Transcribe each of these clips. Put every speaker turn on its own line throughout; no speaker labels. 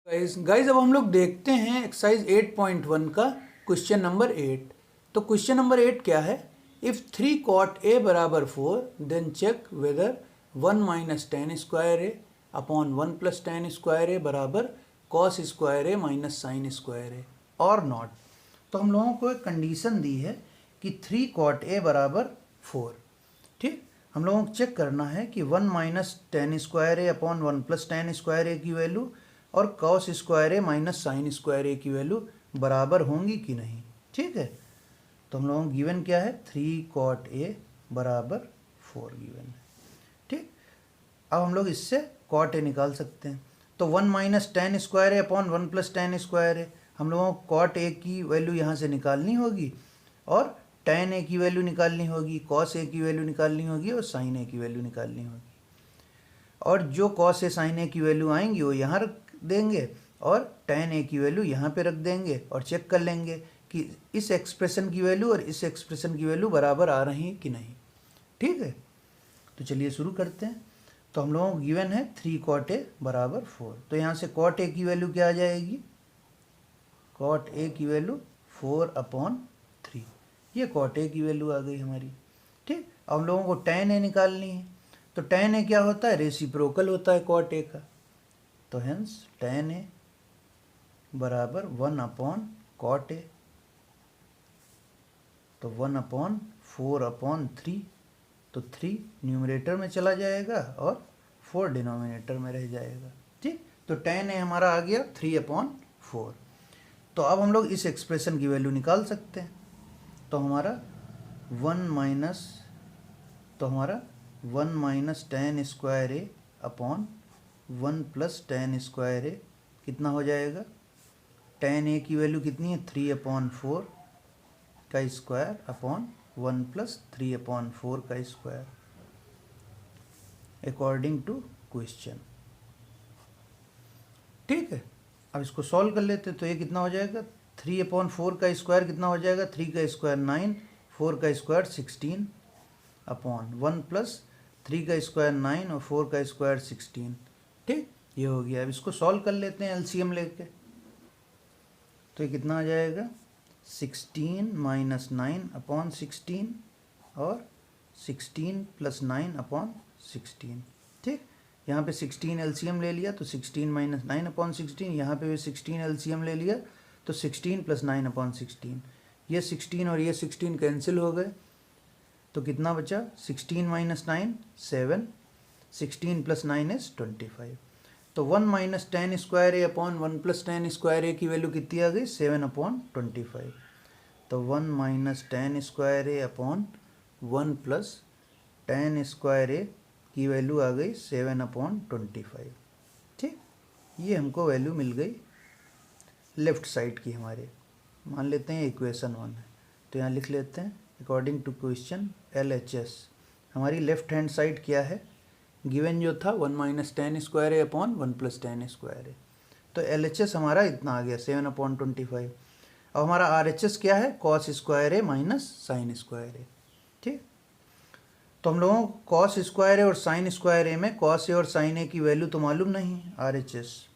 Guys अब हम लोग देखते हैं एक्सरसाइज 8.1 का क्वेश्चन नंबर 8। तो क्वेश्चन नंबर 8 क्या है? इफ़ 3 cot a बराबर 4 then check whether 1 minus tan square A upon 1 plus tan square A बराबर cos square A minus sine square A और नॉट। तो हम लोगों को एक कंडीशन दी है कि 3 cot a बराबर 4। ठीक, हम लोगों को चेक करना है कि 1 minus tan square A upon 1 plus tan square ए की वैल्यू और cos square A minus sine square ए की वैल्यू बराबर होंगी कि नहीं। ठीक है, तो हम लोगों को गिवन क्या है? 3 cot ए बराबर 4 गिवन है। ठीक, अब हम लोग इससे cot ए निकाल सकते हैं। तो 1 minus tan square A upon 1 plus tan square ए, हम लोगों को cot ए की वैल्यू यहाँ से निकालनी होगी और tan ए की वैल्यू निकालनी होगी, cos ए की वैल्यू निकालनी होगी और sin ए की वैल्यू निकालनी होगी। और जो cos ए sin ए की वैल्यू आएंगी वो यहाँ रख देंगे और tan ए की वैल्यू यहाँ पे रख देंगे और चेक कर लेंगे कि इस एक्सप्रेशन की वैल्यू और इस एक्सप्रेशन की वैल्यू बराबर आ रही है कि नहीं। ठीक है, तो चलिए शुरू करते हैं। तो हम लोगों को गिवन है 3 cot ए बराबर 4। तो यहाँ से cot ए की वैल्यू क्या आ जाएगी? cot ए की वैल्यू 4/3। ये cot ए की वैल्यू आ गई हमारी। ठीक, अब हम लोगों को tan ए निकालनी है। तो tan ए क्या होता है? रेसिप्रोकल होता है cot ए का। तो हेंस tan ए बराबर 1/cot ए, तो 1/4/3। तो 3 न्यूमरेटर में चला जाएगा और 4 डिनोमिनेटर में रह जाएगा। ठीक, तो tan ए हमारा आ गया 3/4। तो अब हम लोग इस एक्सप्रेशन की वैल्यू निकाल सकते हैं। तो हमारा 1 minus tan square A upon 1 plus tan square ए कितना हो जाएगा? tan ए की वैल्यू कितनी है? 3/4 का स्क्वायर अपॉन 1 प्लस 3/4 का स्क्वायर अकॉर्डिंग टू क्वेश्चन। ठीक है, अब इसको सॉल्व कर लेते। तो ये कितना हो जाएगा? 3/4 का स्क्वायर कितना हो जाएगा? 3 का स्क्वायर 9, 4 का स्क्वायर 16 अपॉन 1 प्लस 3 का स्क्वायर 9 और 4 का स्क्वायर 16। ठीक, ये हो गया। अब इसको सॉल्व कर लेते हैं एलसीएम लेके। तो ये कितना आ जाएगा? 16 माइनस 9/16 और 16 प्लस 9/16। ठीक, यहाँ पे 16 एलसीएम ले लिया तो 16 माइनस 9/16, यहाँ पे भी 16 एलसीएम ले लिया तो 16 प्लस 9/16। ये 16 और ये 16 कैंसिल हो गए तो कितना बचा? 16 माइनस 9 7, 16 प्लस 9 इज 25। तो 1 minus tan square A upon 1 plus tan square ए की वैल्यू कितनी आ गई? 7/25। तो 1 minus tan square A upon 1 plus tan square ए की वैल्यू आ गई 7/25। ठीक, ये हमको वैल्यू मिल गई लेफ्ट साइड की हमारे। मान लेते हैं इक्वेशन 1 है, तो यहाँ लिख लेते हैं अकॉर्डिंग टू क्वेश्चन LHS हमारी लेफ्ट हैंड साइड क्या है? गिवन जो था 1 minus tan square A upon 1 plus tan square ए। तो LHS हमारा इतना आ गया 7/25। अब हमारा RHS क्या है? Cos square A minus sine square A. ठीक, तो हम लोगों को कॉस स्क्वायर ए और साइन स्क्वायर ए में कॉस ए और साइन ए की वैल्यू तो मालूम नहीं है। RHS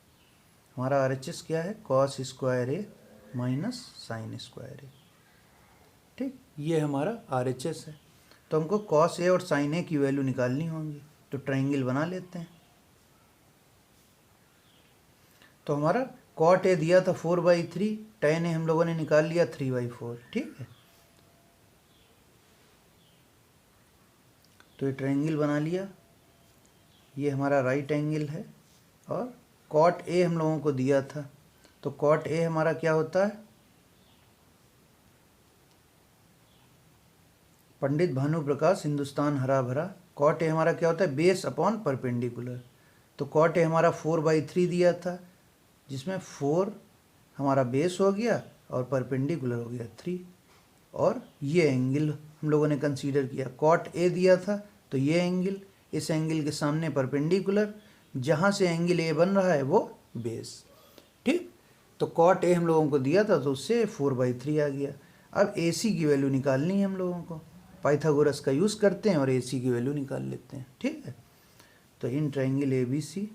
हमारा RHS क्या है? Cos square A minus sine square A. ठीक, ये हमारा RHS है। तो हमको कॉस ए और साइन ए की वैल्यू निकालनी होंगी। तो ट्रायंगल बना लेते हैं। तो हमारा कॉट ए दिया था 4/3, tan ए हम लोगों ने निकाल लिया 3/4। ठीक है, तो ये ट्रायंगल बना लिया। ये हमारा राइट एंगल है और कॉट ए हम लोगों को दिया था। तो कॉट ए हमारा क्या होता है? पंडित भानु प्रकाश हिंदुस्तान हरा भरा। कॉट ए हमारा क्या होता है? Base upon perpendicular. तो कॉट ए हमारा 4/3 दिया था, जिसमें 4 हमारा बेस हो गया और परपेंडिकुलर हो गया 3। और ये एंगल हम लोगों ने कंसीडर किया। कॉट ए दिया था तो ये एंगल, इस एंगल के सामने परपेंडिकुलर, जहाँ से एंगल ए बन रहा है वो बेस। ठीक, तो कॉट ए हम लोगों को दिया था तो उससे 4/3 आ गया। अब AC की वैल्यू निकालनी है हम लोगों को। पाइथागोरस का यूज़ करते हैं और AC की वैल्यू निकाल लेते हैं। ठीक है, तो इन ट्रायंगल ABC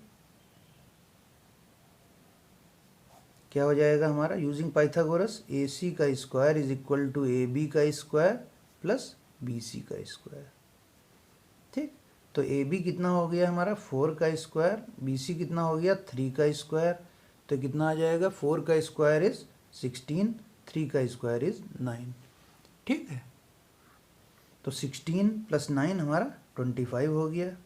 क्या हो जाएगा हमारा, यूजिंग पाइथागोरस, ए सी का square is equal to A B का स्क्वायर प्लस बी सी का स्क्वायर। ठीक, तो ए बी कितना हो गया हमारा 4 का स्क्वायर, बी सी कितना हो गया 3 का स्क्वायर, तो कितना आ जाएगा 4 का स्क्वायर इज 16, 3 का स्क्वायर इज 9। ठीक है, तो 16 प्लस 9 हमारा 25 हो गया।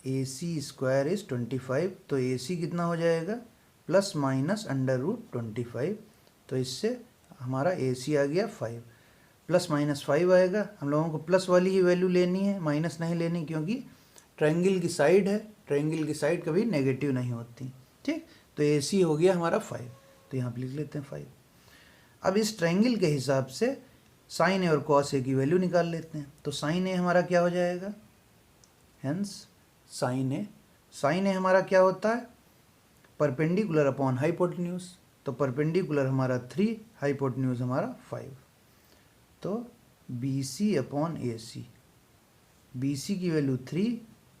ए सी स्क्वायर इज 25, तो ए सी कितना हो जाएगा प्लस माइनस अंडर रूट 25, तो इससे हमारा ए सी आ गया 5, प्लस माइनस 5 आएगा। हम लोगों को प्लस वाली ही वैल्यू लेनी है, माइनस नहीं लेनी, क्योंकि ट्रायंगल की साइड है, ट्रायंगल की साइड कभी नेगेटिव नहीं होती। ठीक, तो ए सी हो गया हमारा 5, तो यहाँ पर लिख लेते हैं 5। अब इस ट्रायंगल के हिसाब से साइन ए और कॉस ए की वैल्यू निकाल लेते हैं। तो साइन ए हमारा क्या हो जाएगा, हेंस साइन ए हमारा क्या होता है, परपेंडिकुलर अपॉन हाइपोटेन्यूज, तो परपेंडिकुलर हमारा 3, हाइपोटेन्यूज हमारा 5, तो बी सी अपॉन ए सी, बी सी की वैल्यू 3,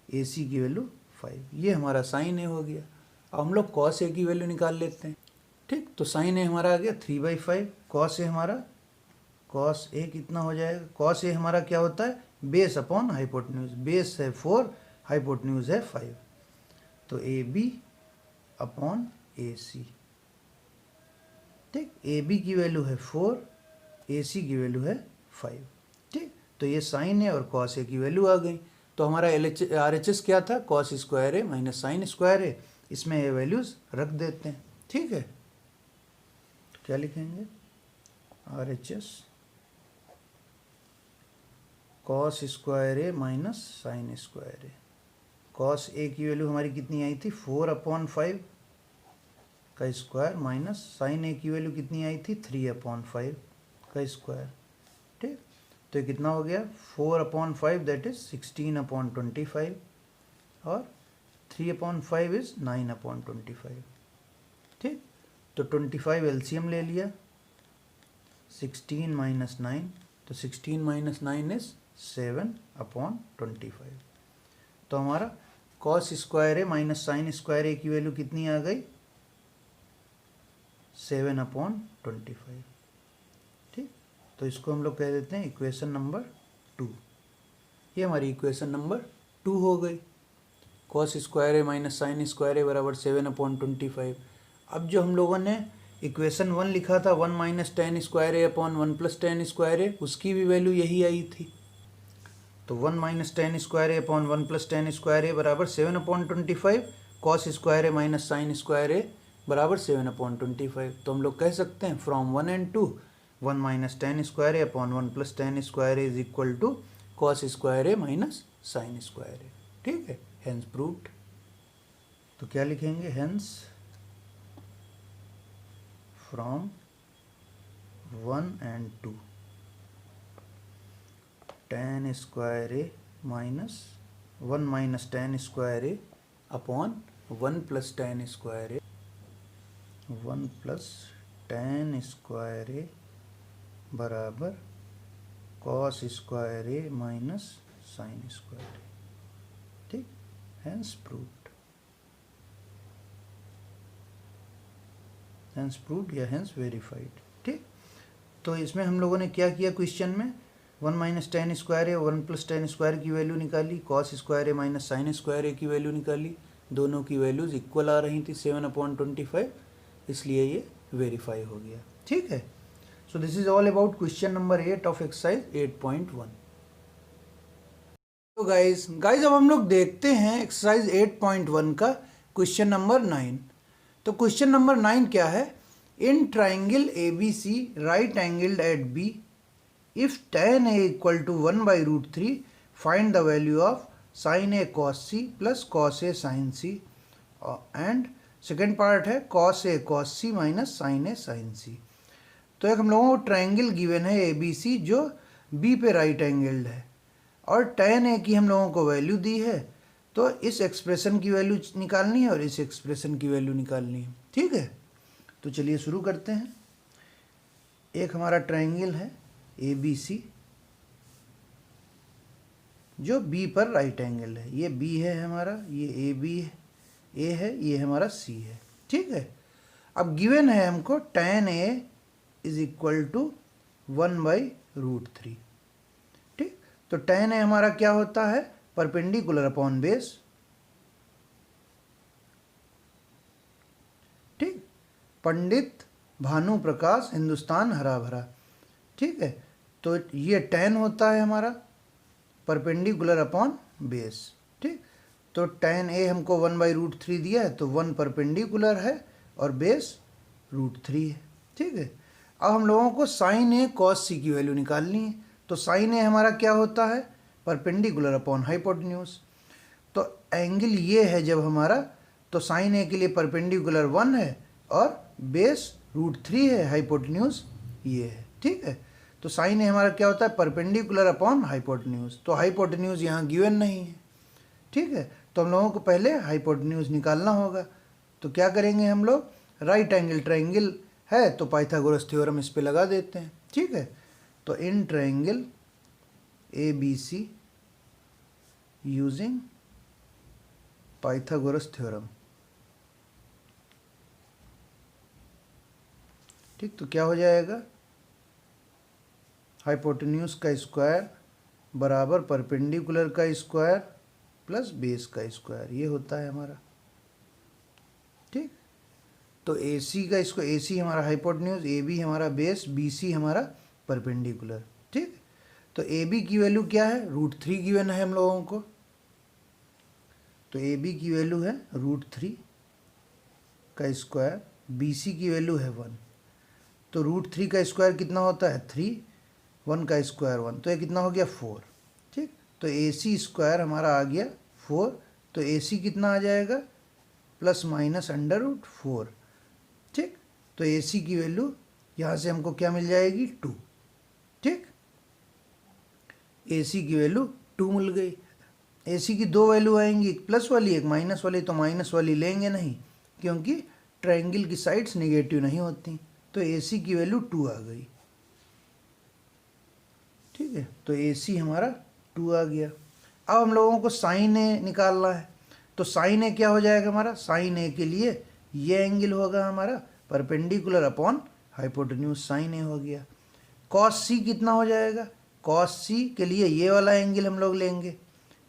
ए सी की वैल्यू 5, ये हमारा साइन ए हो गया। अब हम लोग कॉस ए की वैल्यू निकाल लेते हैं। ठीक, तो साइन ए हमारा आ गया 3/5, कॉस ए हमारा, कॉस ए कितना हो जाएगा, कॉस ए हमारा क्या होता है बेस अपॉन हाइपोटेन्यूज, बेस है 4, हाइपोटेन्यूज है 5, तो A B upon A C. ठीक, ए बी की वैल्यू है 4, ए सी की वैल्यू है 5। ठीक, तो ये साइन ए और कॉस ए की वैल्यू आ गई। तो हमारा आर एच एस क्या था, cos square A minus sine square ए, इसमें ये वैल्यूज रख देते हैं। ठीक है, तो क्या लिखेंगे, R H S cos square A minus sine square A. Cos A की वैल्यू हमारी कितनी आई थी 4/5 का स्क्वायर, माइनस साइन ए की वैल्यू कितनी आई थी 3/5 का स्क्वायर। ठीक, तो ये कितना हो गया 4/5 दैट इज 16/25 और 3/5 इज 9/25। ठीक, तो 25 एलसीएम ले लिया, 16 माइनस 9, तो 16 माइनस 9 इज 7/25। तो हमारा cos square A minus sine square ए की वैल्यू कितनी आ गई 7/25। ठीक, तो इसको हम लोग कह देते हैं इक्वेशन नंबर 2। ये हमारी इक्वेशन नंबर 2 हो गई, cos square A minus sine square A बराबर 7/25। अब जो हम लोगों ने इक्वेशन 1 लिखा था 1 minus tan square A upon 1 plus tan square A, उसकी भी वैल्यू यही आई थी। तो 1 minus tan square A upon 1 plus tan square A बराबर 7/25, cos square A minus sine square A बराबर 7/25। तो हम लोग कह सकते हैं from 1 and 2 1 minus tan square A upon 1 plus tan square A is equal to cos square A minus sine square A. ठीक है, हेंस प्रूव्ड। तो क्या लिखेंगे, hence from 1 and 2 tan square A minus 1 minus tan square A upon 1 plus tan square A, 1 plus tan square A बराबर cos square A minus sine square A. ठीक, hence proved, hence proved या hence verified. ठीक, तो इसमें हम लोगों ने क्या किया, क्वेश्चन में 1 minus tan square A 1 plus tan square की वैल्यू निकाली, cos square A minus sine square ए की वैल्यू निकाली, दोनों की वैल्यूज इक्वल आ रही थी 7/25, इसलिए ये वेरीफाई हो गया। ठीक है, so this is all about question number 8 of exercise 8.1। तो गाइज अब हम लोग देखते हैं एक्सरसाइज 8.1 का क्वेश्चन नंबर 9। तो क्वेश्चन नंबर 9 क्या है, in triangle A B C right angled at B, if tan a equal to 1/√3 find the value of sin a cos c plus cos a sin c, and second part है cos a cos c minus sin a sin c। तो एक हम लोगों को triangle given है ए B सी जो B पे right angled है और tan a की हम लोगों को वैल्यू दी है, तो इस एक्सप्रेशन की वैल्यू निकालनी है और इस एक्सप्रेशन की वैल्यू निकालनी है। ठीक है, तो चलिए शुरू करते हैं। एक हमारा ट्रायंगल है ए बी सी जो बी पर राइट एंगल है, ये बी है हमारा, ये ए बी ए है, ये हमारा सी है। ठीक है, अब गिवन है हमको tan A is equal to 1/√3। ठीक, तो tan A हमारा क्या होता है, परपेंडिकुलर अपॉन बेस। ठीक, पंडित भानु प्रकाश हिंदुस्तान हरा भरा। ठीक है, तो ये tan होता है हमारा परपेंडिकुलर अपॉन बेस। ठीक, तो tan A हमको 1/√3 दिया है, तो 1 परपेंडिकुलर है और बेस √3 है। ठीक है, अब हम लोगों को sin A cos C की वैल्यू निकालनी है। तो sin A हमारा क्या होता है, परपेंडिकुलर अपॉन हाइपोटेन्यूज। तो एंगल ये है जब हमारा, तो sin A के लिए परपेंडिकुलर 1 है और बेस √3 है, हाइपोटेन्यूज ये है। ठीक है, तो sin A हमारा क्या होता है, परपेंडिकुलर अपॉन हाइपोटेन्यूज। तो हाइपोटेन्यूज यहाँ गिवन नहीं है। ठीक है, तो हम लोगों को पहले हाइपोटेन्यूज निकालना होगा। तो क्या करेंगे हम लोग, राइट एंगल ट्रायंगल है तो पाइथागोरस थ्योरम इस पे लगा देते हैं। ठीक है, तो in triangle ABC using Pythagoras theorem. ठीक, तो क्या हो जाएगा, हाइपोटेन्यूज का स्क्वायर बराबर परपेंडिकुलर का स्क्वायर प्लस बेस का स्क्वायर, ये होता है हमारा। ठीक, तो AC का इसको, AC हमारा हाइपोटेन्यूज, AB हमारा बेस, BC हमारा परपेंडिकुलर। ठीक, तो AB की वैल्यू क्या है, √3 गिवन है हम लोगों को। तो AB की वैल्यू है √3 का स्क्वायर, BC की वैल्यू है 1। तो √3 का स्क्वायर कितना होता है 3, 1 का स्क्वायर 1, तो ये कितना हो गया 4। ठीक, तो AC स्क्वायर हमारा आ गया 4। तो AC कितना आ जाएगा, प्लस माइनस √4। ठीक, तो AC की वैल्यू यहाँ से हमको क्या मिल जाएगी 2। ठीक, AC की वैल्यू 2 मिल गई। AC की दो वैल्यू आएंगी, एक प्लस वाली एक माइनस वाली। तो माइनस वाली लेंगे नहीं क्योंकि ट्रायंगल की साइड्स नेगेटिव नहीं होती। तो AC की वैल्यू 2 आ गई। ठीक है, तो AC हमारा 2 आ गया। अब हम लोगों को sin A निकालना है। तो sin A क्या हो जाएगा हमारा, sin A के लिए ये एंगल होगा हमारा perpendicular upon hypotenuse, sin A हो गया। cos C कितना हो जाएगा, cos C के लिए ये वाला एंगल हम लोग लेंगे।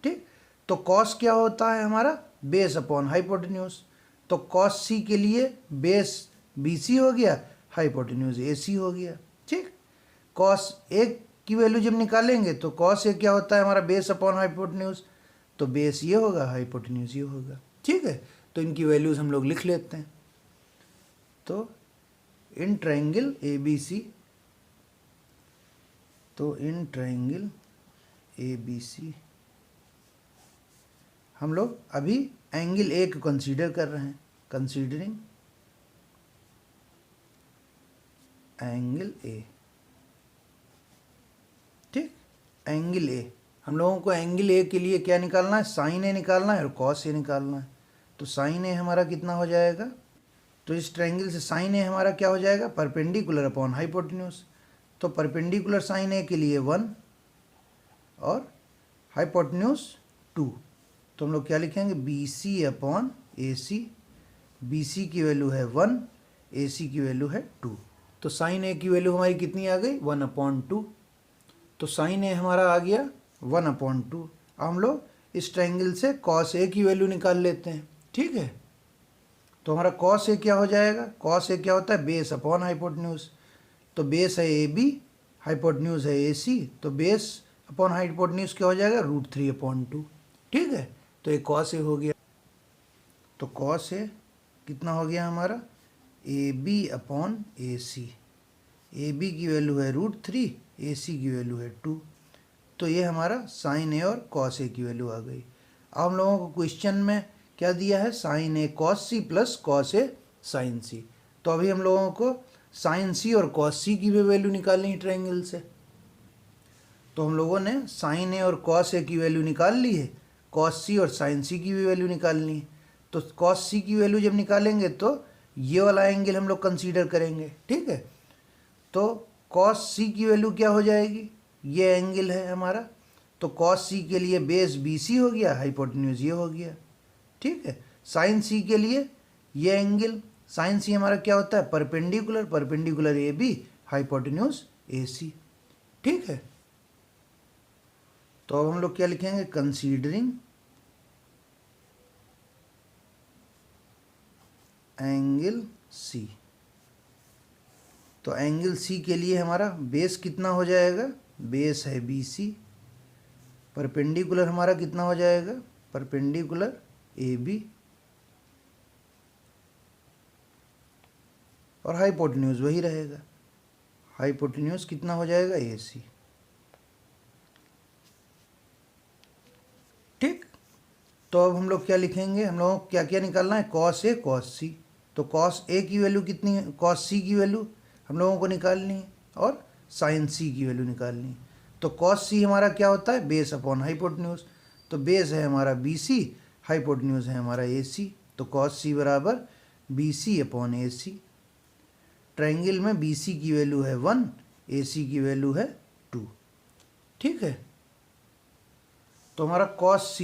ठीक, तो cos क्या होता है हमारा, बेस अपॉन हाइपोटेन्यूज। तो cos C के लिए बेस BC हो गया, हाइपोटेन्यूज AC हो गया। ठीक, cos A की वैल्यू जब निकालेंगे तो cos A क्या होता है हमारा, बेस अपॉन हाइपोटेन्यूज। तो बेस ये होगा, हाइपोटेन्यूज ये होगा। ठीक है, तो इनकी वैल्यूज हम लोग लिख लेते हैं। तो इन ट्रायंगल ABC, तो इन ट्रायंगल ABC हम लोग अभी एंगल A को कंसीडर कर रहे हैं, कंसीडरिंग एंगल A। ठीक, एंगल A हम लोगों को एंगल A के लिए क्या निकालना है, sin A निकालना है और cos A निकालना है। तो sin A हमारा कितना हो जाएगा, तो इस ट्रायंगल से sin A हमारा क्या हो जाएगा, परपेंडिकुलर अपॉन हाइपोटेन्यूज। तो परपेंडिकुलर sin A के लिए 1 और हाइपोटेन्यूज 2। तो हम लोग क्या लिखेंगे, BC अपॉन AC। BC की वैल्यू है 1, AC की वैल्यू है 2। तो sin A की वैल्यू हमारी कितनी आ गई, 1/2। तो sin A हमारा आ गया 1/2। अब हम लोग इस ट्रायंगल से cos A की वैल्यू निकाल लेते हैं। ठीक है, तो हमारा cos A क्या हो जाएगा, cos A क्या होता है, बेस अपॉन हाइपोटेन्यूज। तो बेस है AB, हाइपोटेन्यूज है AC, तो बेस अपॉन हाइपोटेन्यूज क्या हो जाएगा, √3/2। ठीक है, तो ये cos A हो गया। तो cos A कितना हो गया हमारा, AB अपॉन AC। AB की वैल्यू है √3, AC की वैल्यू है 2। तो ये हमारा sin A और cos A की वैल्यू आ गई। अब हम लोगों को क्वेश्चन में क्या दिया है, sin A cos C plus cos A sin C। तो अभी हम लोगों को sin C और cos C की भी वैल्यू निकालनी है ट्रायंगल से। तो हम लोगों ने sin A और cos A की वैल्यू निकाल ली है, cos C और sin C की भी वैल्यू निकालनी है। तो cos C की वैल्यू जब निकालेंगे तो ये वाला एंगल हम लोग कंसीडर करेंगे। ठीक है, तो cos C की वैल्यू क्या हो जाएगी, ये एंगल है हमारा। तो cos C के लिए बेस BC हो गया, हाइपोटेन्यूज ये हो गया। ठीक है, sin C के लिए ये एंगल साइन सी हमारा क्या होता है, perpendicular, perpendicular A B, hypotenuse A C. ठीक है, तो अब हम लोग क्या लिखेंगे, कंसीडरिंग एंगल सी। तो एंगल सी के लिए हमारा बेस कितना हो जाएगा, बेस है बी सी, परपेंडिकुलर हमारा कितना हो जाएगा, परपेंडिकुलर ए बी, और हाइपोटेन्यूज वही रहेगा, हाइपोटेन्यूज कितना हो जाएगा, ए सी। ठीक, तो अब हम लोग क्या लिखेंगे, हम लोगों को क्या क्या निकालना है, कॉस ए कॉस सी। तो कॉस ए की वैल्यू कितनी है, कॉस सी की वैल्यू हम लोगों को निकालनी है, और साइन सी की वैल्यू निकालनी है। तो कॉस सी हमारा क्या होता है, बेस अपॉन हाइपोटेन्यूज। तो बेस है हमारा बी सी, हाइपोटेन्यूज है हमारा ए सी। तो कॉस सी बराबर बी सी अपॉन ए सी। ट्रायंगल में बी सी की वैल्यू है 1, ए सी की वैल्यू है 2। ठीक है, तो हमारा कॉस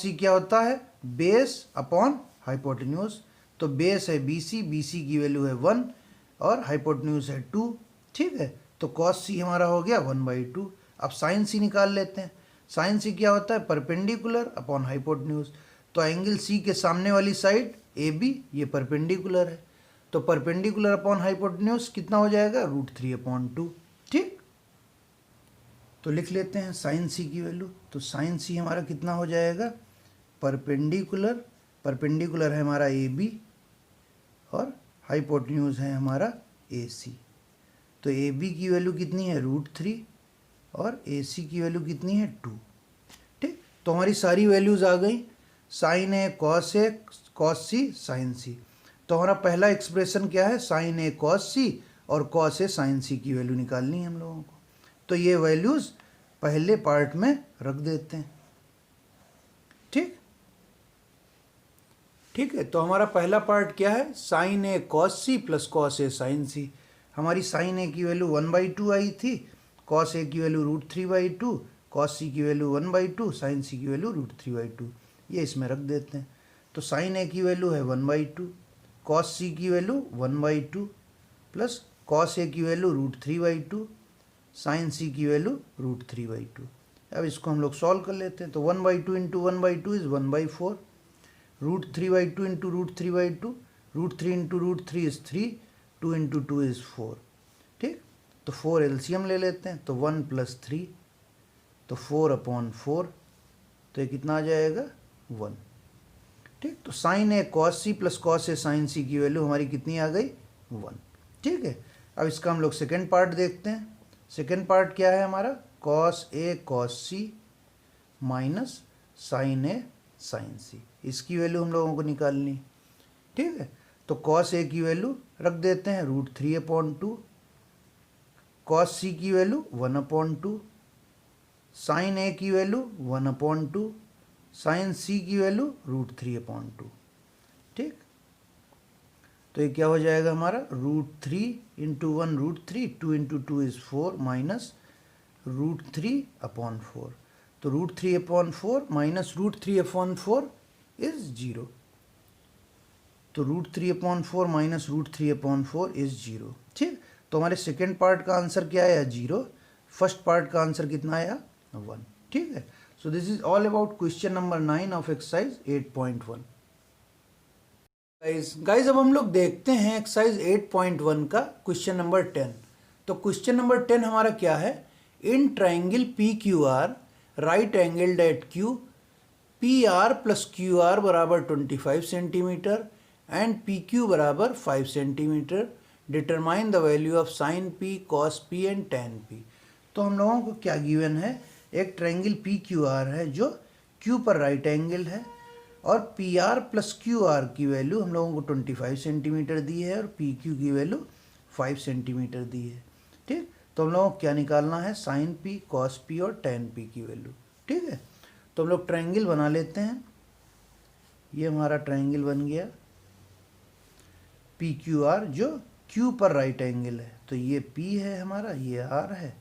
सी क्या होता है, बेस अपॉन हाइपोटेन्यूज। तो बेस है बी सी की वैल्यू है 1 और हाइपोटेन्यूज है 2। ठीक है, तो कॉस सी हमारा हो गया 1/2। अब साइन सी निकाल लेते हैं। साइन सी क्या होता है, परपेंडिकुलर अपॉन हाइपोटेन्यूज। तो एंगल सी के सामने वाली साइड ए बी, ये परपेंडिकुलर है, तो परपेंडिकुलर अपॉन हाइपोटेन्यूज कितना हो जाएगा, √3/2। ठीक, तो लिख लेते हैं साइन सी की वैल्यू। तो साइन सी हमारा कितना हो जाएगा, परपेंडिकुलर, परपेंडिकुलर है हमारा ए बी और हाइपोटेन्यूज है हमारा ए सी। तो ए बी की वैल्यू कितनी है, √3 और ए सी की वैल्यू कितनी है 2। ठीक, तो हमारी सारी वैल्यूज़ आ गई, साइन ए कॉस सी साइन सी। तो हमारा पहला एक्सप्रेशन क्या है, साइन ए कॉस सी और कॉस ए साइन सी की वैल्यू निकालनी है हम लोगों को। तो ये वैल्यूज़ पहले पार्ट में रख देते हैं। ठीक, ठीक है, तो हमारा पहला पार्ट क्या है, sign A cos C plus cos A sign सी। हमारी साइन ए की वैल्यू 1/2 आई थी, कॉस ए की वैल्यू √3/2, कॉस सी की वैल्यू 1/2, साइन सी की वैल्यू √3/2। ये इसमें रख देते हैं। तो साइन ए की वैल्यू है 1/2, कॉस सी की वैल्यू 1/2 प्लस कॉस ए की वैल्यू √3/2, साइन सी की वैल्यू √3/2। अब इसको हम लोग सॉल्व कर लेते हैं। तो 1/2 into 1/2 is 1/4, √3/2 into √3/2, √3 into √3 is 3, 2 into 2 is 4। ठीक, तो 4 एलसीएम ले लेते हैं। तो 1 + 3, तो 4/4, तो ये कितना आ जाएगा, 1। ठीक, तो sign A cos C plus cos A sign सी की वैल्यू हमारी कितनी आ गई, 1। ठीक है, अब इसका हम लोग सेकेंड पार्ट देखते हैं। सेकेंड पार्ट क्या है हमारा, cos A cos C minus sign A sign सी, इसकी वैल्यू हम लोगों को निकालनी। ठीक है, तो कॉस ए की वैल्यू रख देते हैं √3/2, कॉस सी की वैल्यू 1/2, साइन ए की वैल्यू 1/2, साइन सी की वैल्यू √3/2। ठीक, तो ये क्या हो जाएगा हमारा, √3 इंटू 1 √3, 2 इंटू 2 इज़ 4 माइनस √3/4। तो √3/4 माइनस √3/4 इज़ 0। तो √3/4 माइनस √3/4 इज़ 0। ठीक, तो हमारे सेकेंड पार्ट का आंसर क्या आया, 0। फर्स्ट पार्ट का आंसर कितना आया, 1। ठीक है, so this is all about question number 9 of exercise 8.1। Guys अब हम लोग देखते हैं एक्सरसाइज 8.1 का क्वेश्चन नंबर 10। तो क्वेश्चन नंबर 10 हमारा क्या है, in triangle P Q are right angled eight Q, P R plus Q are बराबर 25 सेंटीमीटर एंड पी क्यू बराबर 5 centimetre, determine the value of sine P cos P and ten P. तो हम लोगों को क्या गिवन है, एक triangle P Q are है जो क्यू पर राइट एंगल है, और P R plus Q R की वैल्यू हम लोगों को 25 सेंटीमीटर दी है और पी क्यू की वैल्यू 5 सेंटीमीटर दी है। ठीक, तो हम लोगों को क्या निकालना है, साइन पी कॉस पी और टेन पी की वैल्यू। ठीक है, तो हम लोग ट्रायंगल बना लेते हैं। ये हमारा ट्रायंगल बन गया पी क्यू आर जो क्यू पर राइट एंगल है। तो ये पी है हमारा, ये आर है,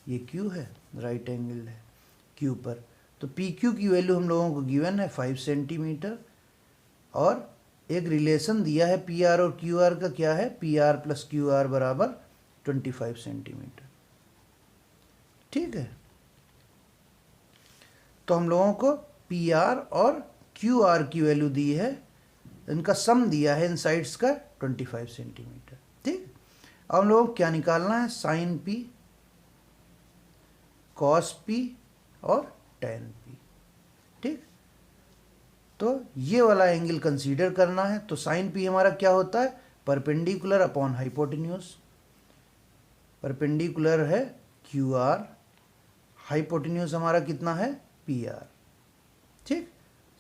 ये क्यू है, राइट एंगल है क्यू पर। तो पी क्यू की वैल्यू हम लोगों को गिवन है 5 सेंटीमीटर और एक रिलेशन दिया है पी आर और क्यू आर का, क्या है, P R plus Q are बराबर 25 सेंटीमीटर। ठीक है, तो हम लोगों को पी आर और क्यू आर की वैल्यू दी है, इनका सम दिया है इन साइड्स का 25 सेंटीमीटर। ठीक, अब हम लोगों को क्या निकालना है, साइन पी, कॉस पी और टेन पी। ठीक, तो ये वाला एंगल कंसीडर करना है। तो साइन पी हमारा क्या होता है, परपेंडिकुलर अपॉन हाइपोटेन्यूज। परपेंडिकुलर है क्यू आर, हाइपोटेन्यूज हमारा कितना है, पी आर। ठीक,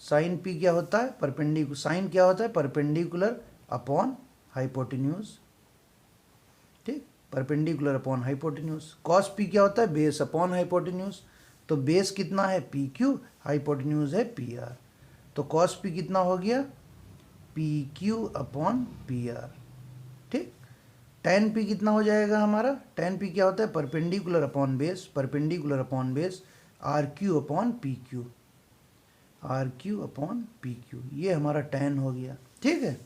साइन पी क्या होता है, परपेंडिकुलर, साइन क्या होता है, परपेंडिकुलर अपॉन हाइपोटेन्यूज। ठीक, perpendicular upon hypotenuse. Cos P क्या होता है, बेस अपॉन हाइपोटेन्यूज। तो बेस कितना है, पी क्यू, हाइपोटेन्यूज है पी आर। तो कॉस पी कितना हो गया, P Q upon P R. ठीक, टेन पी कितना हो जाएगा हमारा, टेन पी क्या होता है, perpendicular upon base, perpendicular upon base, R Q upon P Q, R Q upon P Q, ये हमारा टेन हो गया। ठीक है,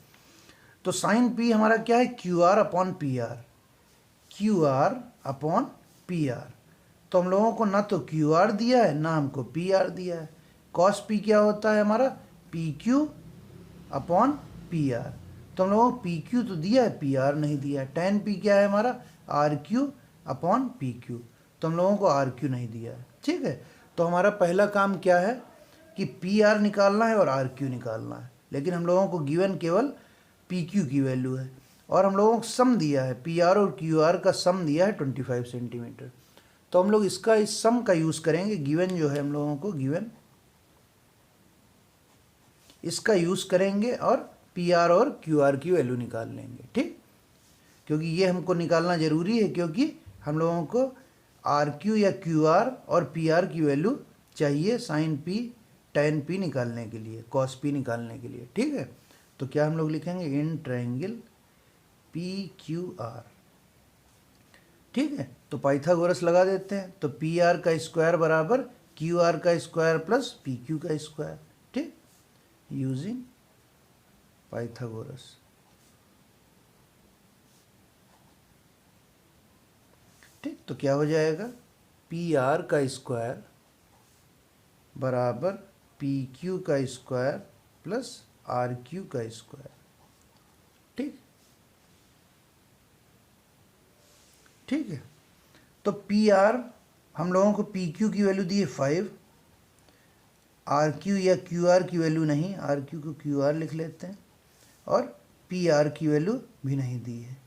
तो साइन पी हमारा क्या है, Q R upon P are, Q R upon P are. तो हम लोगों को ना तो क्यू आर दिया है ना हमको पी आर दिया है। कॉस पी क्या होता है हमारा, P Q upon P are. तो हम लोगों को पी क्यू तो दिया है, पी आर नहीं दिया है। टेन पी क्या है हमारा, R Q upon P Q. तो हम लोगों को आर क्यू नहीं दिया है। ठीक है, तो हमारा पहला काम क्या है कि पी आर निकालना है और आर क्यू निकालना है, लेकिन हम लोगों को गिवन केवल पी क्यू की वैल्यू है और हम लोगों को सम दिया है, पी आर और क्यू आर का सम दिया है 25 सेंटीमीटर। तो हम लोग इसका, इस सम का यूज़ करेंगे, गिवन जो है हम लोगों को गिवन, इसका यूज़ करेंगे और पी आर और क्यू आर की वैल्यू निकाल लेंगे। ठीक, क्योंकि ये हमको निकालना ज़रूरी है, क्योंकि हम लोगों को आर क्यू या क्यू आर और पी आर की वैल्यू चाहिए साइन पी, टेन पी निकालने के लिए, कॉस पी निकालने के लिए। ठीक है, तो क्या हम लोग लिखेंगे, in triangle P Q are. ठीक है, तो पाइथागोरस लगा देते हैं। तो पी आर का स्क्वायर बराबर क्यू आर का स्क्वायर प्लस पी क्यू का स्क्वायर। ठीक, यूजिंग पाइथागोरस। ठीक, तो क्या हो जाएगा, पी आर का स्क्वायर बराबर पी क्यू का स्क्वायर प्लस आर क्यू का स्क्वायर। ठीक, ठीक है, तो पी आर हम लोगों को पी क्यू की वैल्यू दी है 5, आर क्यू या क्यू आर की वैल्यू नहीं, आर क्यू को क्यू आर लिख लेते हैं, और पी आर की वैल्यू भी नहीं दी है।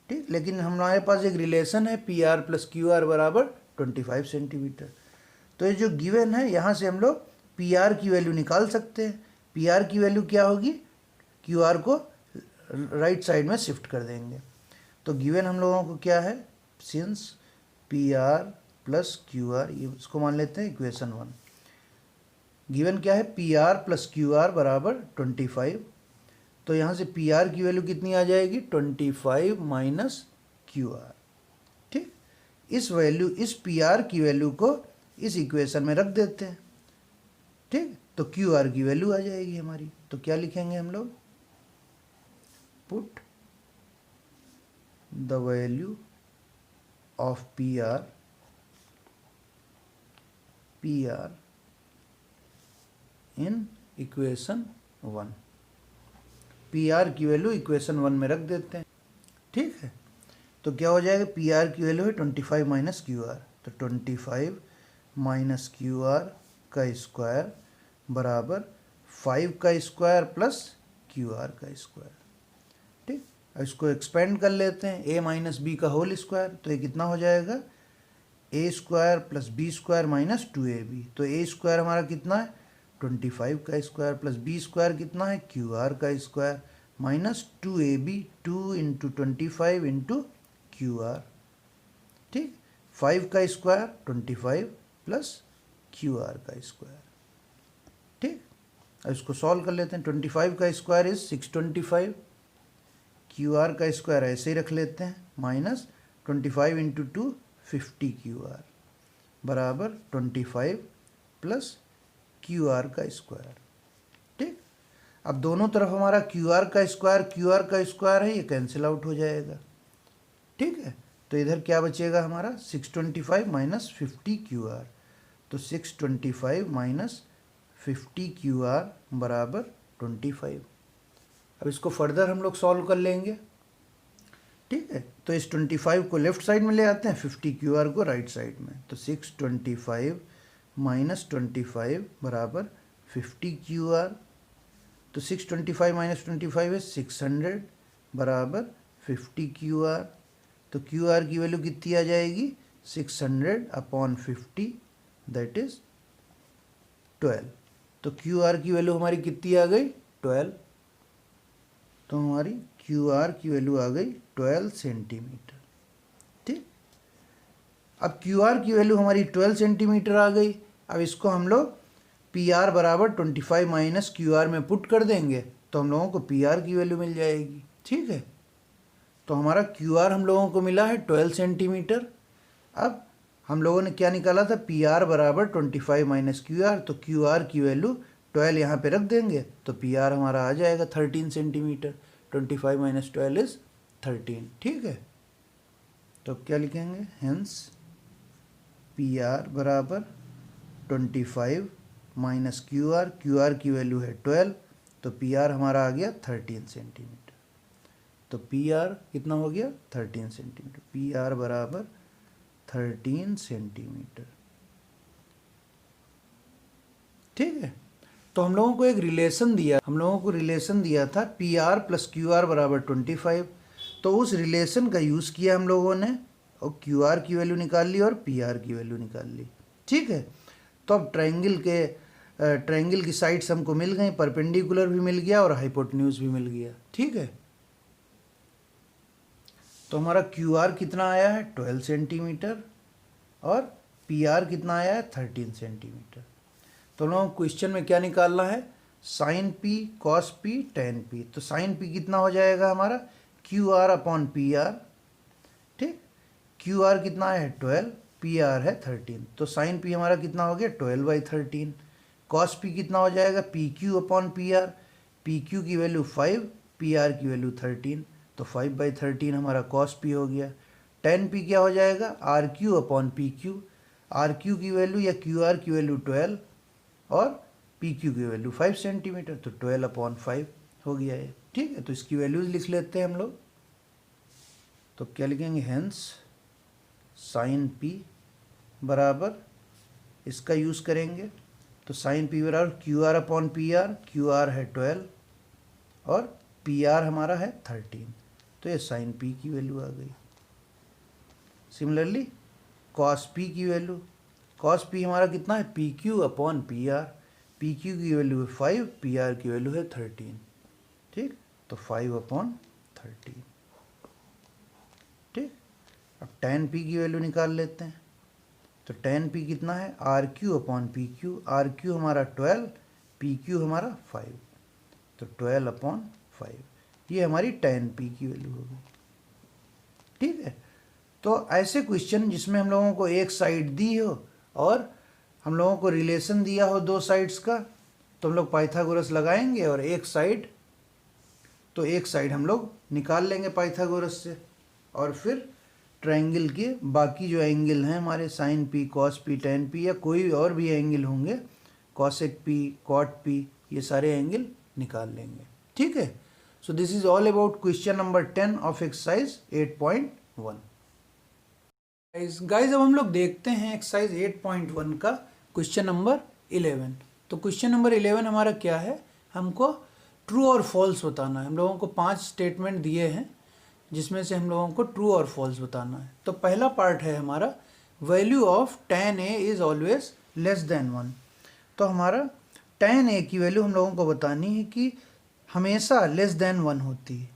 ठीक, लेकिन हमारे पास एक रिलेशन है P R plus Q are बराबर 25 सेंटीमीटर। तो ये जो गिवन है, यहाँ से हम लोग पी आर की वैल्यू निकाल सकते हैं। पी आर की वैल्यू क्या होगी, क्यू आर को राइट साइड में शिफ्ट कर देंगे। तो गिवन हम लोगों को क्या है, since P R plus Q are, ये इसको मान लेते हैं इक्वेशन 1। गिवन क्या है, P R plus Q are बराबर 25। तो यहाँ से पी आर की वैल्यू कितनी आ जाएगी, 25 माइनस क्यू आर। ठीक, इस वैल्यू, इस पी आर की वैल्यू को इस इक्वेशन में रख देते हैं। ठीक, तो क्यू आर की वैल्यू आ जाएगी हमारी। तो क्या लिखेंगे हम लोग, put the value of P R in equation 1। P R की वैल्यू इक्वेशन 1 में रख देते हैं। ठीक है, तो क्या हो जाएगा, पी आर की वैल्यू है 25 माइनस क्यू आर। तो 25 माइनस क्यू आर का स्क्वायर बराबर 5 का स्क्वायर प्लस क्यू आर का स्क्वायर। ठीक, इसको एक्सपेंड कर लेते हैं, ए माइनस बी का होल स्क्वायर। तो ये कितना हो जाएगा, A square plus B square minus 2ab। तो ए स्क्वायर हमारा कितना है, 25 का स्क्वायर प्लस बी स्क्वायर कितना है, क्यू आर का square minus 2ab, 2 into 25 into Q R. ठीक, 5 का स्क्वायर 25 प्लस क्यू आर का स्क्वायर। ठीक, अब इसको सॉल्व कर लेते हैं। 25 का स्क्वायर इज 625, क्यू आर का स्क्वायर ऐसे ही रख लेते हैं, माइनस 25 इंटू 2 50 क्यू आर बराबर 25 प्लस क्यू आर का स्क्वायर। ठीक, अब दोनों तरफ हमारा क्यू आर का स्क्वायर है, ये कैंसिल आउट हो जाएगा। ठीक है, तो इधर क्या बचेगा हमारा 625 माइनस 50 क्यू आर। तो 625 माइनस 50 क्यू आर बराबर 25। अब इसको फर्दर हम लोग सॉल्व कर लेंगे। ठीक है, तो इस 25 को लेफ्ट साइड में ले आते हैं, 50 क्यू आर को राइट साइड में। तो 625 माइनस 25 बराबर 50 क्यू आर। तो 625 माइनस 25 है 600 बराबर 50 क्यू आर। तो क्यू आर की वैल्यू कितनी आ जाएगी 600 अपॉन 50 दैट इज 12। तो क्यू आर की वैल्यू हमारी कितनी आ गई 12। तो हमारी क्यू आर की वैल्यू आ गई 12 सेंटीमीटर। ठीक, अब क्यू आर की वैल्यू हमारी 12 सेंटीमीटर आ गई। अब इसको हम लोग पी आर बराबर 25 माइनस क्यू आर में पुट कर देंगे तो हम लोगों को पी आर की वैल्यू मिल जाएगी। ठीक है, तो हमारा क्यू आर हम लोगों को मिला है 12 सेंटीमीटर। अब हम लोगों ने क्या निकाला था पी आर बराबर 25 माइनस क्यू आर। तो क्यू आर की वैल्यू 12 यहाँ पे रख देंगे तो पी आर हमारा आ जाएगा 13 सेंटीमीटर। 25 minus 12 is 13। ठीक है, तो क्या लिखेंगे हेंस पी आर बराबर 25 माइनस क्यू आर की वैल्यू है 12 तो पी आर हमारा आ गया 13 सेंटीमीटर। तो पी आर कितना हो गया 13 सेंटीमीटर। पी आर बराबर 13 सेंटीमीटर। ठीक है, तो हम लोगों को एक रिलेशन दिया था P R plus Q are बराबर 25। तो उस रिलेशन का यूज़ किया हम लोगों ने और क्यू आर की वैल्यू निकाल ली और पी आर की वैल्यू निकाल ली। ठीक है, तो अब ट्रायंगल की साइड्स हमको मिल गई, परपेंडिकुलर भी मिल गया और हाइपोटेन्यूज भी मिल गया। ठीक है, तो हमारा क्यू आर कितना आया है 12 सेंटीमीटर और पी आर कितना आया है 13 सेंटीमीटर। तो हम लोगों को क्वेश्चन में क्या निकालना है sine P cos P tan P. तो साइन पी कितना हो जाएगा हमारा Q R upon P R. ठीक, क्यू आर कितना है 12, पी आर है 13। तो साइन पी हमारा कितना हो गया 12/13। कॉस पी कितना हो जाएगा P Q upon P are. P Q की वैल्यू 5, पी आर की वैल्यू 13 तो 5/13 हमारा कॉस पी हो गया। टेन पी क्या हो जाएगा R Q upon P Q. R Q की वैल्यू या क्यू आर की वैल्यू 12 और पी क्यू की वैल्यू 5 सेंटीमीटर तो 12/5 हो गया है। ठीक है, तो इसकी वैल्यूज लिख लेते हैं हम लोग। तो क्या लिखेंगे हेंस साइन पी बराबर इसका यूज़ करेंगे तो साइन पी बराबर Q R upon P are. Q R है 12 और पी आर हमारा है 13 तो ये साइन पी की वैल्यू आ गई। सिमिलरली कॉस पी की वैल्यू, कॉस पी हमारा कितना है P Q upon P are. P Q की वैल्यू है 5, पी आर की वैल्यू है 13। ठीक, तो 5/13। ठीक, अब टेन पी की वैल्यू निकाल लेते हैं। तो टेन पी कितना है R Q upon P Q. R Q हमारा 12, पी क्यू हमारा 5 तो 12/5 ये हमारी टेन पी की वैल्यू होगी। ठीक है, तो ऐसे क्वेश्चन जिसमें हम लोगों को एक साइड दी हो और हम लोगों को रिलेशन दिया हो दो साइड्स का तो हम लोग पाइथागोरस लगाएंगे और एक साइड हम लोग निकाल लेंगे पाइथागोरस से और फिर ट्रायंगल के बाकी जो एंगल हैं हमारे sine P cos P tan P या कोई और भी एंगल होंगे कॉसेक पी कॉट पी ये सारे एंगल निकाल लेंगे। ठीक है, so this is all about question number 10 of exercise 8.1। Guys अब हम लोग देखते हैं एक्सरसाइज 8.1 का क्वेश्चन नंबर 11। तो क्वेश्चन नंबर 11 हमारा क्या है, हमको ट्रू और फॉल्स बताना है। हम लोगों को 5 स्टेटमेंट दिए हैं जिसमें से हम लोगों को ट्रू और फॉल्स बताना है। तो पहला पार्ट है हमारा value of tan a is always less than 1। तो हमारा tan a की वैल्यू हम लोगों को बतानी है कि हमेशा लेस देन 1 होती है।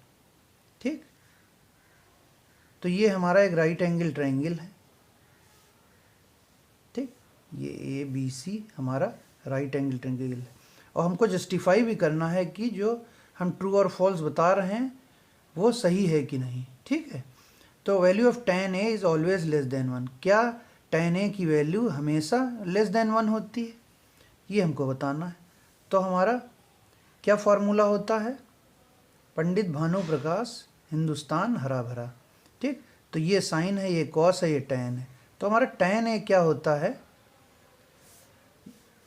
ठीक, तो ये हमारा एक राइट एंगल ट्रायंगल है। ठीक, ये ए बी सी हमारा राइट एंगल ट्रायंगल है और हमको जस्टिफाई भी करना है कि जो हम ट्रू और फॉल्स बता रहे हैं वो सही है कि नहीं। ठीक है, तो value of tan a is always less than 1। क्या tan a की वैल्यू हमेशा लेस देन 1 होती है ये हमको बताना है। तो हमारा क्या फॉर्मूला होता है? पंडित भानु प्रकाश हिंदुस्तान हरा भरा। ठीक, तो ये साइन है, ये कॉस है, ये टैन है। तो हमारा टैन ए क्या होता है?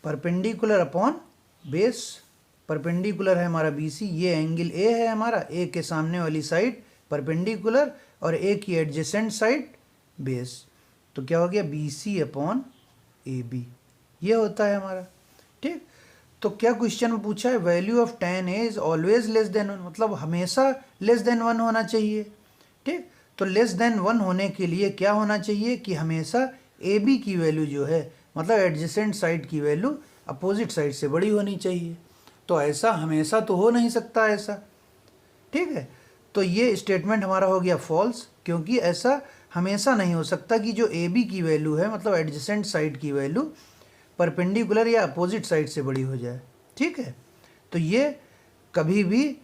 Perpendicular upon base. परपेंडिकुलर है हमारा BC, ये एंगल ए है हमारा, ए के सामने वाली साइड परपेंडिकुलर और ए की एडजेसेंट साइड बेस। तो क्या हो गया? BC अपॉन AB, ये होता है हमारा। ठीक, तो क्या क्वेश्चन में पूछा है? Value of tan A is always less than 1, मतलब हमेशा लेस देन 1 होना चाहिए। ठीक, तो लेस देन 1 होने के लिए क्या होना चाहिए कि हमेशा AB की वैल्यू जो है, मतलब एडजेसेंट साइड की वैल्यू अपोजिट साइड से बड़ी होनी चाहिए। तो ऐसा हमेशा तो हो नहीं सकता ऐसा। ठीक है, तो ये स्टेटमेंट हमारा हो गया फॉल्स, क्योंकि ऐसा हमेशा नहीं हो सकता कि जो AB की वैल्यू है, मतलब एडजेसेंट साइड की वैल्यू परपेंडिकुलर या अपोजिट साइड से बड़ी हो जाए। ठीक है, तो ये कभी भी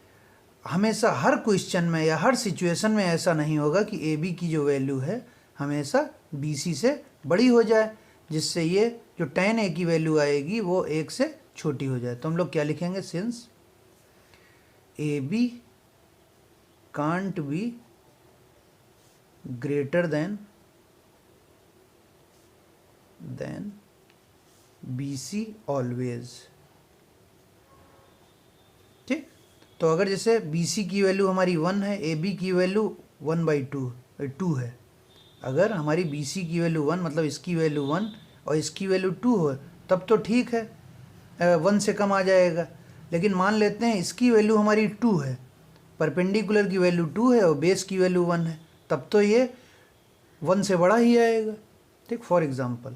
हमेशा हर क्वेश्चन में या हर सिचुएशन में ऐसा नहीं होगा कि AB की जो वैल्यू है हमेशा BC से बड़ी हो जाए, जिससे ये जो tan A की वैल्यू आएगी वो 1 से छोटी हो जाए। तो हम लोग क्या लिखेंगे? Since AB can't be greater than BC always. ठीक, तो अगर जैसे BC की वैल्यू हमारी 1 है, AB की वैल्यू 1/2 है, अगर हमारी BC की वैल्यू 1 मतलब इसकी वैल्यू 1 और इसकी वैल्यू 2 हो, तब तो ठीक है, 1 से कम आ जाएगा। लेकिन मान लेते हैं इसकी वैल्यू हमारी 2 है, परपेंडिकुलर की वैल्यू 2 है और बेस की वैल्यू 1 है, तब तो ये 1 से बड़ा ही आएगा। ठीक, फॉर एग्जांपल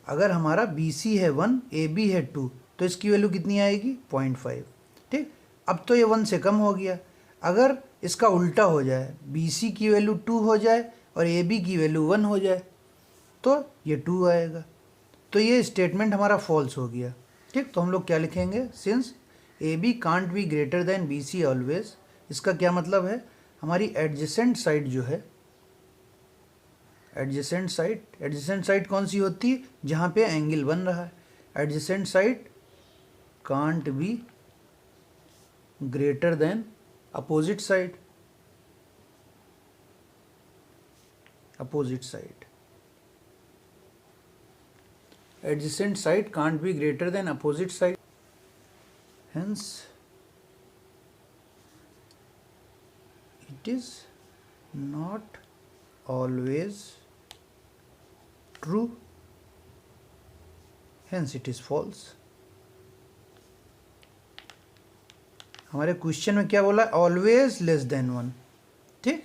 अगर हमारा BC है 1, AB है 2, तो इसकी वैल्यू कितनी आएगी? 0.5। ठीक, अब तो ये 1 से कम हो गया। अगर इसका उल्टा हो जाए, BC की वैल्यू 2 हो जाए और AB की वैल्यू 1 हो जाए, तो ये 2 आएगा। तो ये स्टेटमेंट हमारा फॉल्स हो गया। ठीक, तो हम लोग क्या लिखेंगे? Since AB can't be greater than BC always. इसका क्या मतलब है? हमारी एडजेसेंट साइड जो है, एडजेसेंट साइड कौन सी होती है? जहाँ पे एंगल बन रहा है। Adjacent side can't be greater than opposite side. Adjacent side can't be greater than opposite side. Hence, it is not always true. Hence, it is false. हमारे क्वेश्चन में क्या बोला? Always less than 1। ठीक,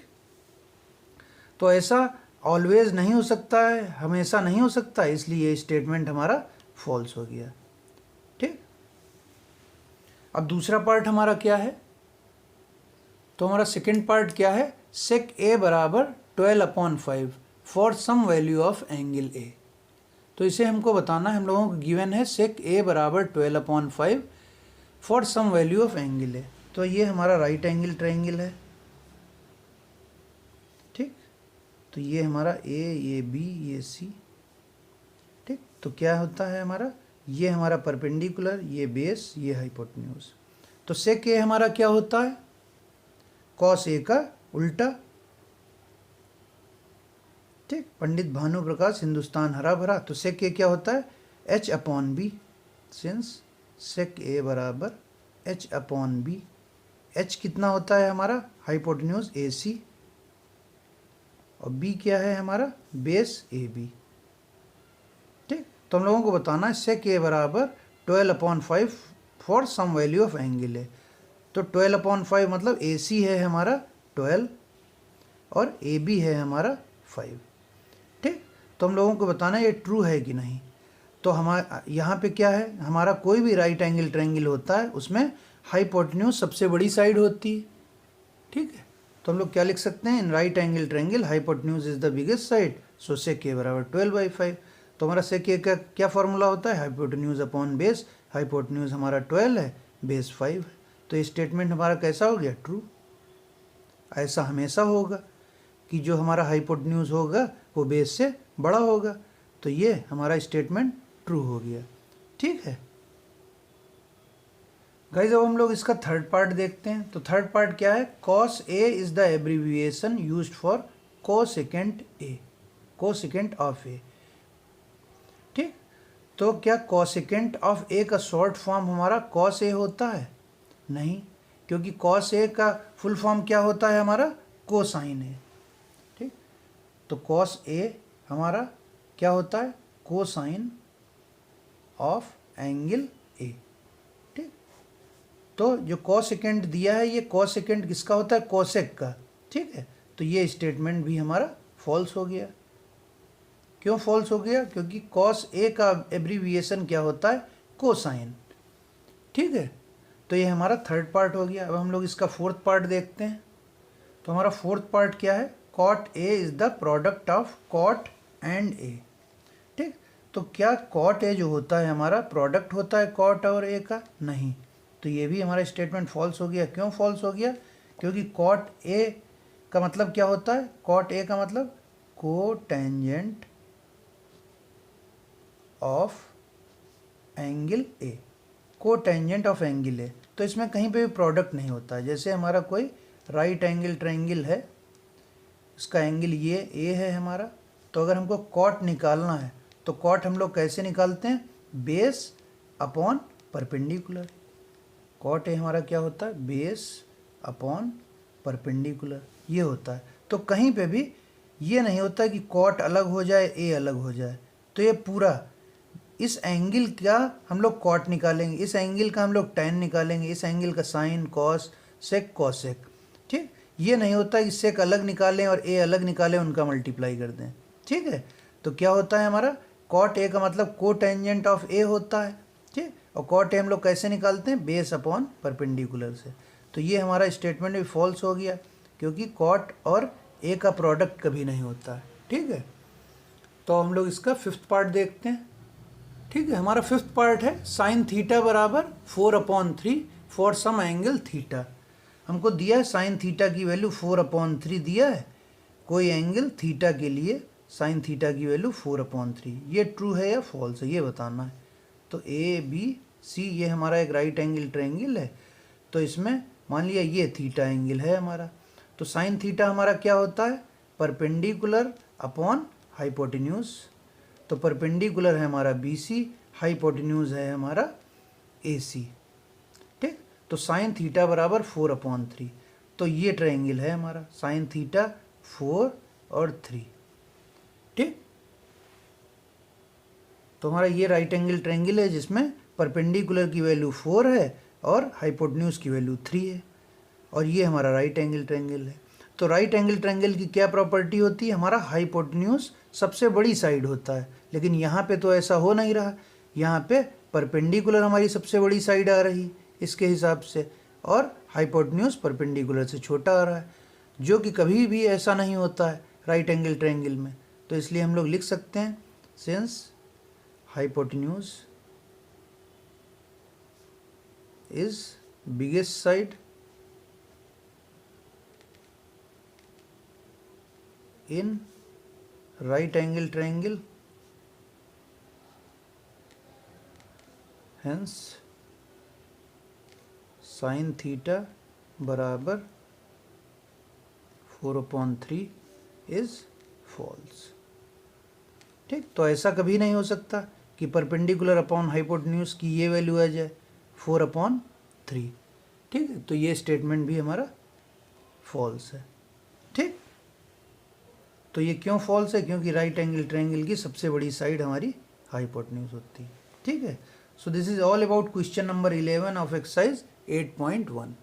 तो ऐसा ऑलवेज नहीं हो सकता है, हमेशा नहीं हो सकता, इसलिए ये स्टेटमेंट हमारा फॉल्स हो गया। ठीक, अब दूसरा पार्ट हमारा क्या है? तो हमारा सेकंड पार्ट क्या है? सेक A बराबर 12/5 for some value of angle A। तो इसे हमको बताना है, हम लोगों को गिवन है सेक A बराबर 12/5 for some value of angle A। तो ये हमारा राइट एंगल ट्रायंगल है। ठीक, तो ये हमारा A, ये B, ये C। ठीक, तो क्या होता है हमारा? ये हमारा परपेंडिकुलर, ये बेस, ये हाइपोटेन्यूज। तो सेक A हमारा क्या होता है? कॉस A का उल्टा। ठीक, पंडित भानु प्रकाश हिंदुस्तान हरा भरा। तो सेक A क्या होता है? H/B। सिंस सेक A बराबर H/B। H कितना होता है हमारा? हाइपोटेन्यूज AC, और B क्या है हमारा? Base AB। ठीक, तो हम लोगों को बताना है सेक A बराबर 12/5 for some value of angle A। तो 12/5 मतलब AC है हमारा 12 और AB है हमारा 5। ठीक, तो हम लोगों को बताना है ये ट्रू है कि नहीं। तो हमारा यहाँ पे क्या है? हमारा कोई भी राइट एंगल ट्रायंगल होता है, उसमें हाइपोटेन्यूज सबसे बड़ी साइड होती है। ठीक है, तो हम लोग क्या लिख सकते हैं? In right angle triangle hypotenuse is the biggest side, so sec A बराबर 12/5। तो हमारा सेक A का क्या फॉर्मूला होता है? Hypotenuse upon base. हाइपोटेन्यूज हमारा 12 है, बेस 5 है। तो ये स्टेटमेंट हमारा कैसा हो गया? ट्रू। ऐसा हमेशा होगा कि जो हमारा हाइपोटेन्यूज होगा वो बेस से बड़ा होगा। तो ये हमारा स्टेटमेंट ट्रू हो गया। ठीक है, गाइज अब हम लोग इसका थर्ड पार्ट देखते हैं। तो थर्ड पार्ट क्या है, cos A is the abbreviation used for cosecant A, cosecant of A। ठीक, तो क्या कोसेकेंट ऑफ A का शॉर्ट फॉर्म हमारा cos A होता है? नहीं, क्योंकि cos A का फुल फॉर्म क्या होता है हमारा, कोसाइन A। ठीक, तो cos A हमारा क्या होता है, कोसाइन ऑफ एंगल A। ठीक, तो जो कोसेकेंट दिया है ये कोसेकेंट किसका होता है, कोसेक का। ठीक है, तो ये स्टेटमेंट भी हमारा फॉल्स हो गया। क्यों फॉल्स हो गया, क्योंकि cos A का एब्रीविएशन क्या होता है, कोसाइन। ठीक है, तो ये हमारा थर्ड पार्ट हो गया। अब हम लोग इसका फोर्थ पार्ट देखते हैं। तो हमारा फोर्थ पार्ट क्या है, cot A is the product of cot and A। ठीक, तो क्या cot A जो होता है हमारा प्रोडक्ट होता है cot और A का? नहीं, तो ये भी हमारा स्टेटमेंट फॉल्स हो गया। क्यों फॉल्स हो गया, क्योंकि cot A का मतलब क्या होता है, cot A का मतलब cotangent of angle A, cotangent of angle A. तो इसमें कहीं पे भी प्रोडक्ट नहीं होता है। जैसे हमारा कोई राइट एंगल ट्रायंगल है, इसका एंगल ये ए है हमारा, तो अगर हमको कॉट निकालना है तो कॉट हम लोग कैसे निकालते हैं, base upon perpendicular. Cot A हमारा क्या होता है, बेस अपॉन परपेंडिकुलर, ये होता है। तो कहीं पे भी ये नहीं होता कि कॉट अलग हो जाए, ए अलग हो जाए। तो ये पूरा इस एंगल का हम लोग कॉट निकालेंगे, इस एंगल का हम लोग टैन निकालेंगे, इस एंगल का साइन, कॉस, सेक, कॉसेक। ठीक, ये नहीं होता कि सेक अलग निकालें और ए अलग निकालें, उनका मल्टीप्लाई कर दें। ठीक है, तो क्या होता है हमारा, कॉट ए का मतलब कोटेंजेंट ऑफ ए होता है। ठीक, और कॉट ए हम लोग कैसे निकालते हैं, बेस अपॉन परपेंडिकुलर से। तो ये हमारा स्टेटमेंट भी फॉल्स हो गया, क्योंकि कॉट और ए का प्रोडक्ट कभी नहीं होता है। ठीक है, तो हम लोग इसका फिफ्थ पार्ट देखते हैं। ठीक है, हमारा फिफ्थ पार्ट है साइन थीटा बराबर 4/3 फॉर सम एंगल थीटा। हमको दिया है साइन थीटा की वैल्यू 4/3 दिया है, कोई एंगल थीटा के लिए साइन थीटा की वैल्यू 4/3। ये ट्रू है या फॉल्स है ये बताना है। तो ए बी सी ये हमारा एक राइट एंगल ट्रायंगल है, तो इसमें मान लिया ये थीटा एंगल है हमारा। तो साइन थीटा हमारा क्या होता है, परपेंडिकुलर अपॉन हाइपोटेन्यूज। तो परपेंडिकुलर है हमारा बी सी, हाइपोटेन्यूज है हमारा ए सी। ठीक, तो साइन थीटा बराबर 4/3। तो ये ट्रायंगल है हमारा, साइन थीटा 4 और 3। ठीक, तो हमारा ये राइट एंगल ट्रायंगल है जिसमें परपेंडिकुलर की वैल्यू 4 है और हाइपोटेन्यूज की वैल्यू 3 है, और ये हमारा राइट एंगल ट्रायंगल है। तो राइट एंगल ट्रायंगल की क्या प्रॉपर्टी होती है, हमारा हाइपोटेन्यूज सबसे बड़ी साइड होता है। लेकिन यहाँ पे तो ऐसा हो नहीं रहा, यहाँ पे परपेंडिकुलर हमारी सबसे बड़ी साइड आ रही इसके हिसाब से, और हाइपोटेन्यूज परपेंडिकुलर से छोटा आ रहा है, जो कि कभी भी ऐसा नहीं होता है राइट एंगल ट्रायंगल में। तो इसलिए हम लोग लिख सकते हैं since hypotenuse is biggest side in right angle triangle, hence sin theta बराबर 4/3 इज फॉल्स। ठीक, तो ऐसा कभी नहीं हो सकता कि परपेंडिकुलर अपॉन हाइपोटेन्यूज की ये वैल्यू आ जाए 4/3। ठीक है, तो ये स्टेटमेंट भी हमारा फॉल्स है। ठीक, तो ये क्यों फॉल्स है, क्योंकि राइट एंगल ट्रायंगल की सबसे बड़ी साइड हमारी हाइपोटेन्यूज होती है। ठीक है, so this is all about question number 11 of exercise 8.1।